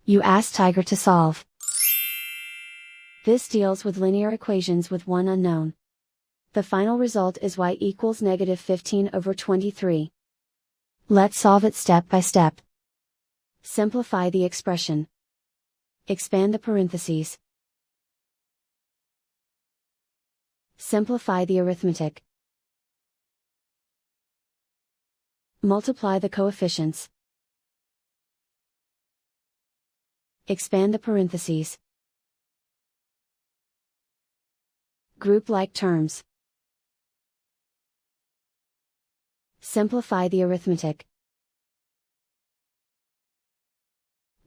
You ask Tiger to solve. This deals with linear equations with one unknown. The final result is y equals negative 15 over 23. Let's solve it step by step. Simplify the expression. Expand the parentheses. Simplify the arithmetic. Multiply the coefficients. Expand the parentheses. Group like terms. Simplify the arithmetic.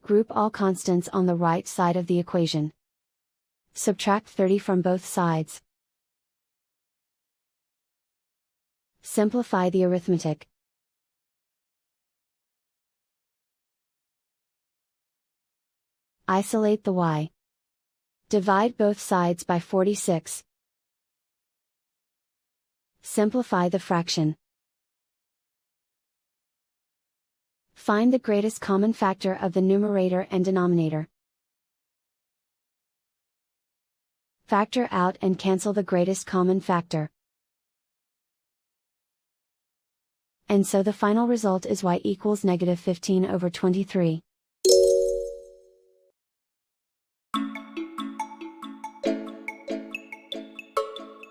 Group all constants on the right side of the equation. Subtract 30 from both sides. Simplify the arithmetic. Isolate the y. Divide both sides by 46. Simplify the fraction. Find the greatest common factor of the numerator and denominator. Factor out and cancel the greatest common factor. And so the final result is y equals negative 15 over 23.